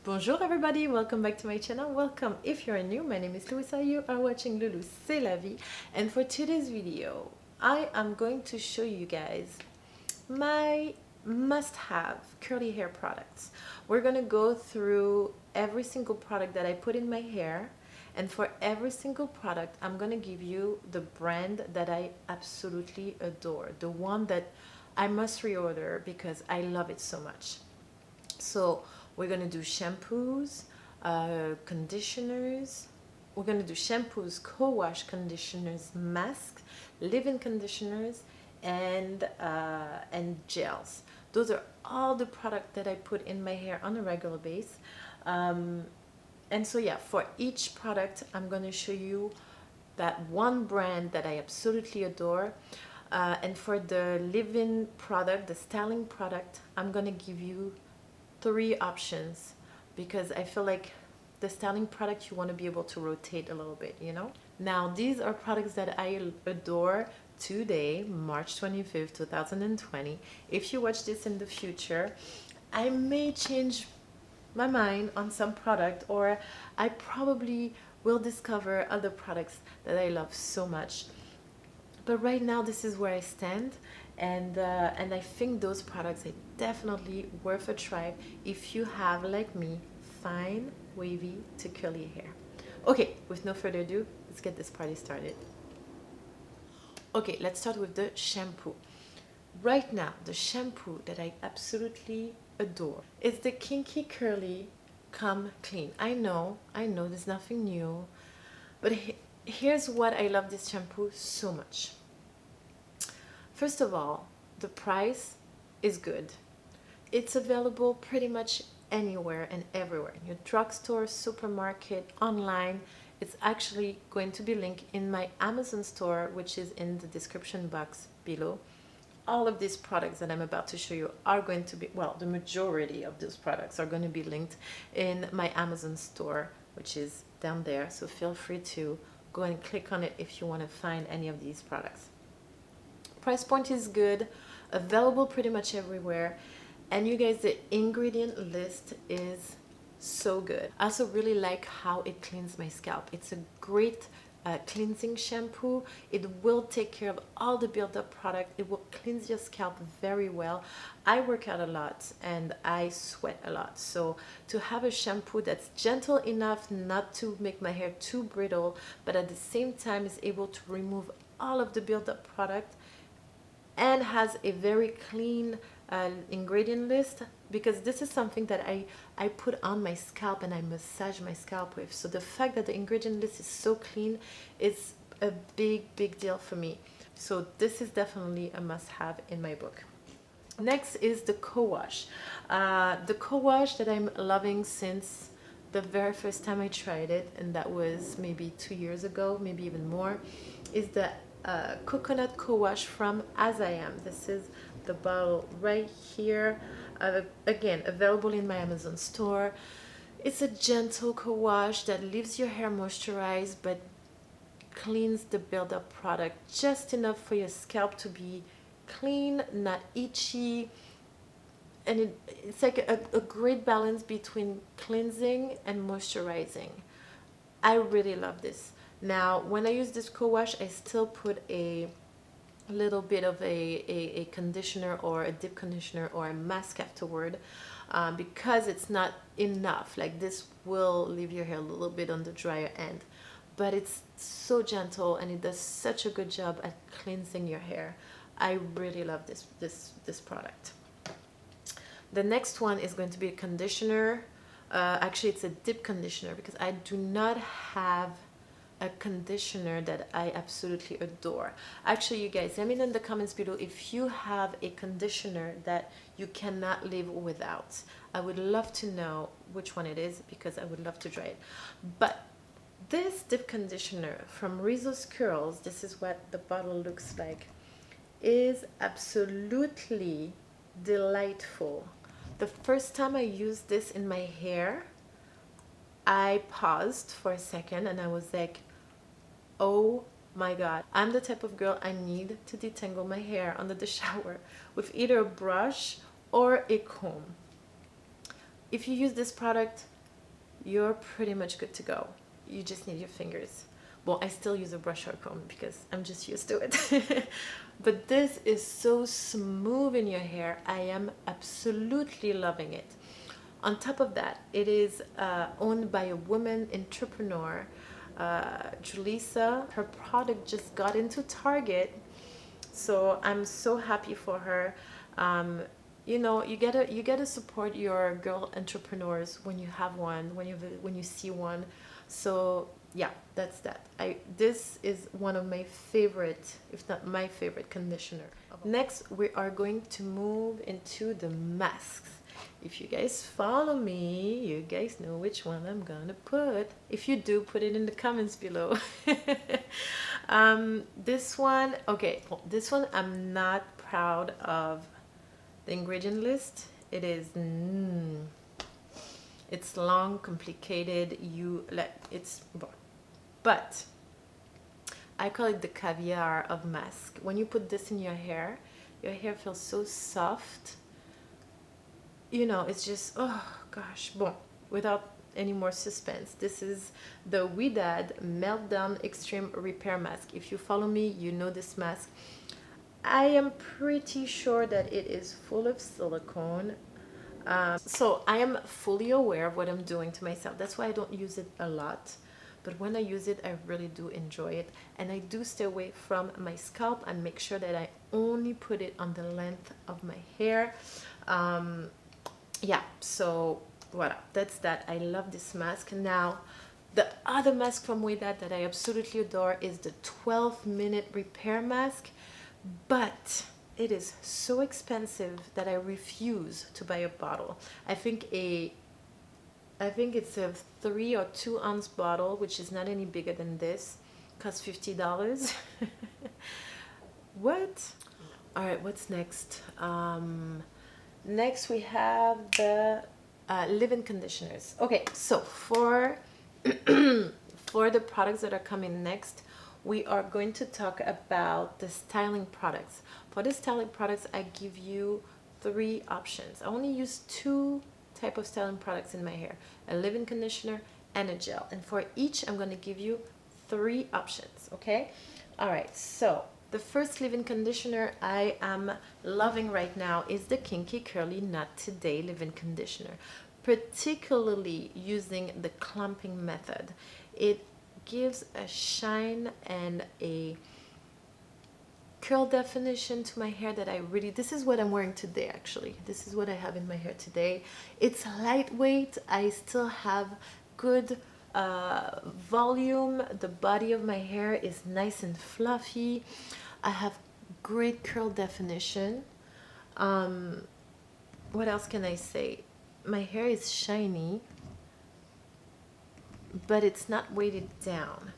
Bonjour everybody, welcome back to my channel. Welcome if you're new. My name is Louisa, you are watching Loulou C'est la vie, and for today's video I am going to show you guys my must-have curly hair products. We're gonna go through every single product that I put in my hair, and for every single product I'm gonna give you the brand that I absolutely adore, the one that I must reorder because I love it so much. So we're gonna do shampoos, conditioners. We're gonna do shampoos, co-wash conditioners, masks, leave-in conditioners, and gels. Those are all the products that I put in my hair on a regular basis. And so yeah, for each product, I'm gonna show you that one brand that I absolutely adore. And for the leave-in product, the styling product, I'm gonna give you 3 options because I feel like the styling product you want to be able to rotate a little bit, you know. Now these are products that I adore today, March 25th 2020. If you watch this in the future, I may change my mind on some product, or I probably will discover other products that I love so much. But right now this is where I stand, and I think those products are definitely worth a try if you have, like me, fine wavy to curly hair. Okay, with no further ado, let's get this party started. Okay, let's start with the shampoo. Right now the shampoo that I absolutely adore is the Kinky Curly Come Clean. I know there's nothing new, but here's what I love this shampoo so much. First of all, the price is good. It's available pretty much anywhere and everywhere. In your drugstore, supermarket, online. It's actually going to be linked in my Amazon store, which is in the description box below. All of these products that I'm about to show you are going to be, well, the majority of those products are going to be linked in my Amazon store, which is down there. So feel free to go and click on it if you want to find any of these products. Price point is good, available pretty much everywhere, and you guys, the ingredient list is so good. I also really like how it cleans my scalp. It's a great cleansing shampoo. It will take care of all the build-up product. It will cleanse your scalp very well. I work out a lot and I sweat a lot, so to have a shampoo that's gentle enough not to make my hair too brittle, but at the same time is able to remove all of the build-up product and has a very clean ingredient list, because this is something that I put on my scalp and I massage my scalp with. So the fact that the ingredient list is so clean is a big deal for me. So this is definitely a must-have in my book. Next is the Cowash. The Cowash that I'm loving since the very first time I tried it, and that was maybe 2 years ago, maybe even more, is the coconut co-wash from As I Am. This is the bottle right here, again available in my Amazon store. It's a gentle co-wash that leaves your hair moisturized but cleans the build-up product just enough for your scalp to be clean, not itchy, and it's like a great balance between cleansing and moisturizing. I really love this. Now, when I use this co-wash, I still put a little bit of a conditioner or a deep conditioner or a mask afterward, because it's not enough. Like, this will leave your hair a little bit on the drier end, but it's so gentle and it does such a good job at cleansing your hair. I really love this product. The next one is going to be a conditioner. Actually, it's a deep conditioner because I do not have a conditioner that I absolutely adore. Actually, you guys, let me know in the comments below if you have a conditioner that you cannot live without. I would love to know which one it is because I would love to try it. But this deep conditioner from Rizzo's Curls, this is what the bottle looks like, is absolutely delightful. The first time I used this in my hair, I paused for a second and I was like, oh my god, I'm the type of girl I need to detangle my hair under the shower with either a brush or a comb. If you use this product, you're pretty much good to go. You just need your fingers. Well, I still use a brush or comb because I'm just used to it. But this is so smooth in your hair. I am absolutely loving it. On top of that, it is owned by a woman entrepreneur, Julissa. Her product just got into Target, so I'm so happy for her. You know, you gotta support your girl entrepreneurs when you have one, when you see one. So yeah, that's that. This is one of my favorite, if not my favorite, conditioner. Next, we are going to move into the masks. If you guys follow me, you guys know which one I'm gonna put. If you do, put it in the comments below. This one, okay, well, this one I'm not proud of the ingredient list. It is it's long, complicated. But I call it the caviar of mask. When you put this in your hair feels so soft. You know, it's just, oh gosh. Bon, without any more suspense, this is the Widad Meltdown Extreme Repair Mask. If you follow me, you know this mask. I am pretty sure that it is full of silicone. So I am fully aware of what I'm doing to myself. That's why I don't use it a lot. But when I use it, I really do enjoy it. And I do stay away from my scalp and make sure that I only put it on the length of my hair. Yeah, so voilà, that's that. I love this mask. Now, the other mask from Widad that I absolutely adore is the 12-minute repair mask. But it is so expensive that I refuse to buy a bottle. I think it's a 3 or 2 ounce bottle, which is not any bigger than this, costs $50. What? All right, what's next? Next we have the leave-in conditioners. Okay, so for for the products that are coming next, we are going to talk about the styling products. For the styling products, I give you 3 options. I only use 2 type of styling products in my hair: a leave-in conditioner and a gel. And for each, I'm going to give you 3 options. Okay. All right, so the first leave-in conditioner I am loving right now is the Kinky Curly Not Today leave-in conditioner, particularly using the clumping method. It gives a shine and a curl definition to my hair that this is what I'm wearing today. Actually, this is what I have in my hair today. It's lightweight. I still have good volume. The body of my hair is nice and fluffy. I have great curl definition. What else can I say? My hair is shiny, but it's not weighted down.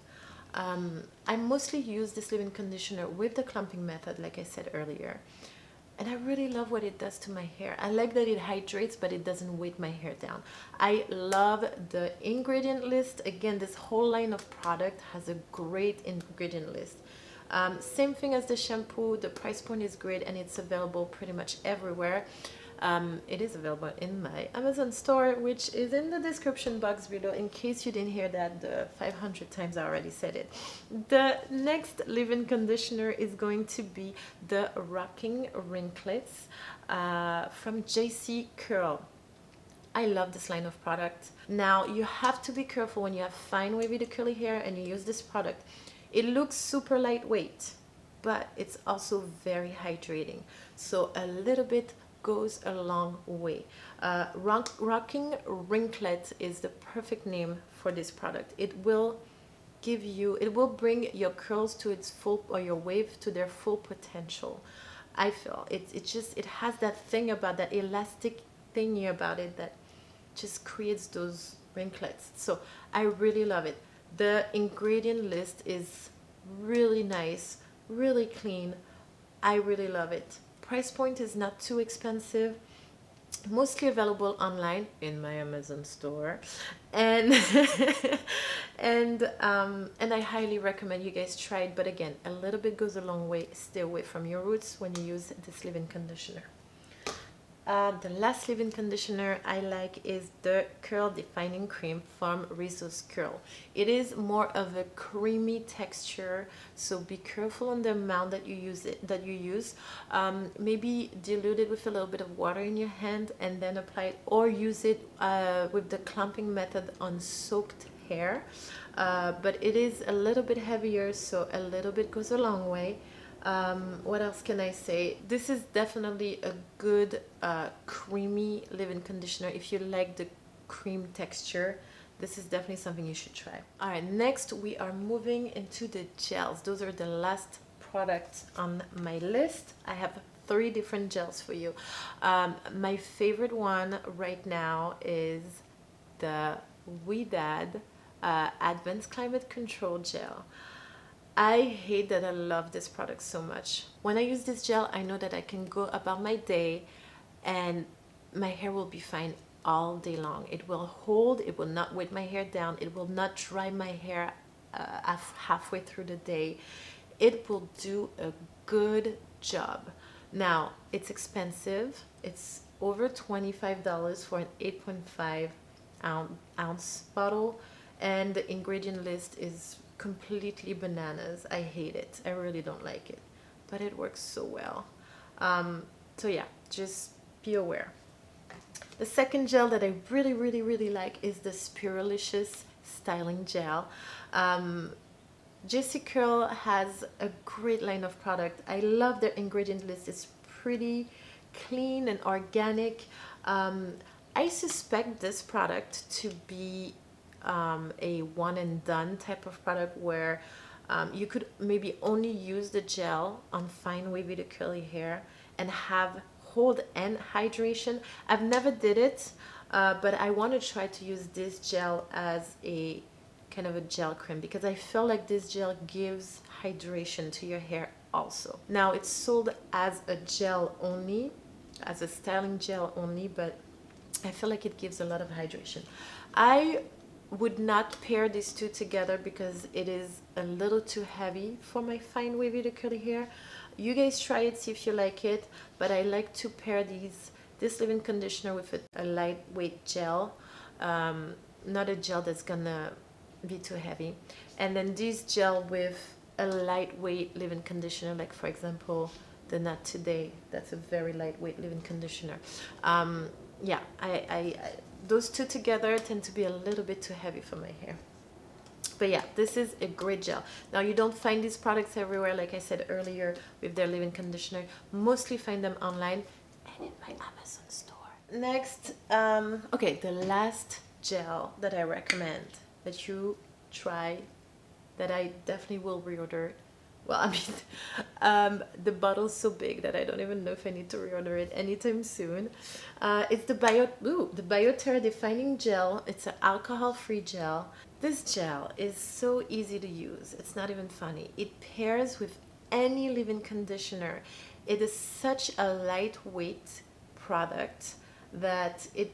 I mostly use this leave-in conditioner with the clumping method, like I said earlier. And I really love what it does to my hair. I like that it hydrates, but it doesn't weight my hair down. I love the ingredient list. Again, this whole line of product has a great ingredient list. Same thing as the shampoo. The price point is great and it's available pretty much everywhere. It is available in my Amazon store, which is in the description box below in case you didn't hear that the 500 times I already said it. The next leave-in conditioner is going to be the Rocking Ringlets from JC Curl. I love this line of product. Now, you have to be careful when you have fine wavy to curly hair and you use this product. It looks super lightweight, but it's also very hydrating. So a little bit goes a long way. Rocking Ringlet is the perfect name for this product. It will bring your curls to its full, or your wave to their full potential. I feel it has that thing about that elastic thingy about it that just creates those ringlets. So I really love it. The ingredient list is really nice, really clean. I really love it. Price point is not too expensive, mostly available online in my Amazon store, and and I highly recommend you guys try it. But again, a little bit goes a long way. Stay away from your roots when you use this leave-in conditioner. The last leave-in conditioner I like is the Curl Defining Cream from Rizzo's Curl. It is more of a creamy texture, so be careful on the amount that you use. Maybe dilute it with a little bit of water in your hand and then apply it, or use it with the clumping method on soaked hair. But it is a little bit heavier, so a little bit goes a long way. What else can I say? This is definitely a good creamy leave-in conditioner. If you like the cream texture, this is definitely something you should try. All right, next we are moving into the gels. Those are the last products on my list. I have 3 different gels for you. My favorite one right now is the Ouidad Advanced Climate Control Gel. I hate that I love this product so much. When I use this gel, I know that I can go about my day and my hair will be fine all day long. It will hold, it will not weight my hair down, it will not dry my hair halfway through the day. It will do a good job. Now, it's expensive. It's over $25 for an 8.5 ounce bottle, and the ingredient list is completely bananas. I hate it. I really don't like it, but it works so well. So yeah, just be aware. The second gel that I really like is the Spiralicious Styling Gel. Jessie Curl has a great line of product. I love their ingredient list. It's pretty clean and organic. I suspect this product to be a one and done type of product where you could maybe only use the gel on fine wavy to curly hair and have hold and hydration. I've never did it, but I want to try to use this gel as a kind of a gel cream because I feel like this gel gives hydration to your hair also. Now it's sold as a gel only, as a styling gel only, but I feel like it gives a lot of hydration. I would not pair these two together because it is a little too heavy for my fine wavy to curly hair. You guys try it, see if you like it, but I like to pair this leave-in conditioner with a lightweight gel, not a gel that's gonna be too heavy, and then this gel with a lightweight leave-in conditioner, like for example the Not Today. That's a very lightweight leave-in conditioner. Yeah, I those two together tend to be a little bit too heavy for my hair. But yeah, this is a great gel. Now you don't find these products everywhere, like I said earlier with their leave-in conditioner. Mostly find them online and in my Amazon store. Next, okay, the last gel that I recommend that you try, that I definitely will reorder. Well, I mean, the bottle's so big that I don't even know if I need to reorder it anytime soon. It's the BioTerra Defining Gel. It's an alcohol-free gel. This gel is so easy to use. It's not even funny. It pairs with any leave-in conditioner. It is such a lightweight product that it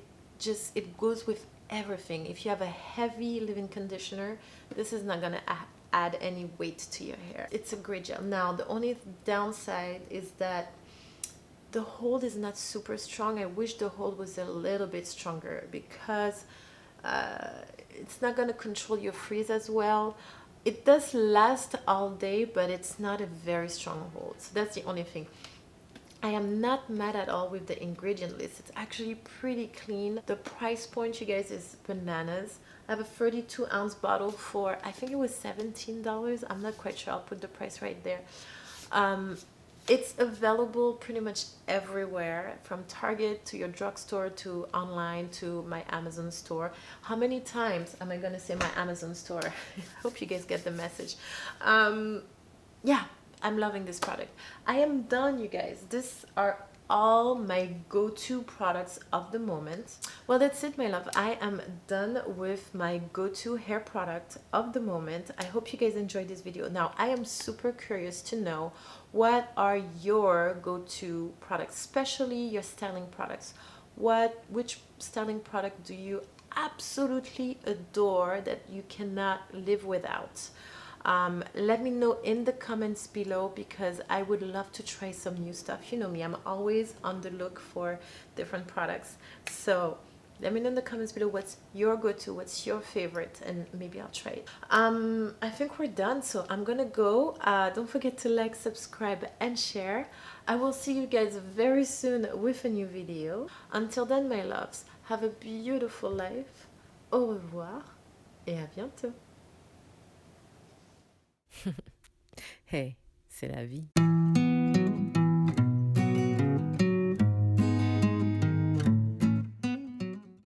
goes with everything. If you have a heavy leave-in conditioner, this is not gonna add any weight to your hair. It's a great gel. Now the only downside is that the hold is not super strong. I wish the hold was a little bit stronger because it's not going to control your frizz as well. It does last all day, but it's not a very strong hold. So that's the only thing. I am not mad at all with the ingredient list. It's actually pretty clean. The price point, you guys, is bananas. I have a 32-ounce bottle for, I think it was $17. I'm not quite sure. I'll put the price right there. It's available pretty much everywhere, from Target to your drugstore to online to my Amazon store. How many times am I going to say my Amazon store? I hope you guys get the message. Yeah, I'm loving this product. I am done, you guys. These are all my go-to products of the moment. Well, that's it, my love. I am done with my go-to hair product of the moment. I hope you guys enjoyed this video. Now, I am super curious to know, what are your go-to products, especially your styling products? Which styling product do you absolutely adore that you cannot live without? Let me know in the comments below, because I would love to try some new stuff. You know me, I'm always on the look for different products. So let me know in the comments below what's your go-to, what's your favorite, and maybe I'll try it. I think we're done, so I'm gonna go. Don't forget to like, subscribe, and share. I will see you guys very soon with a new video. Until then, my loves, have a beautiful life. Au revoir et à bientôt. Hey, c'est la vie.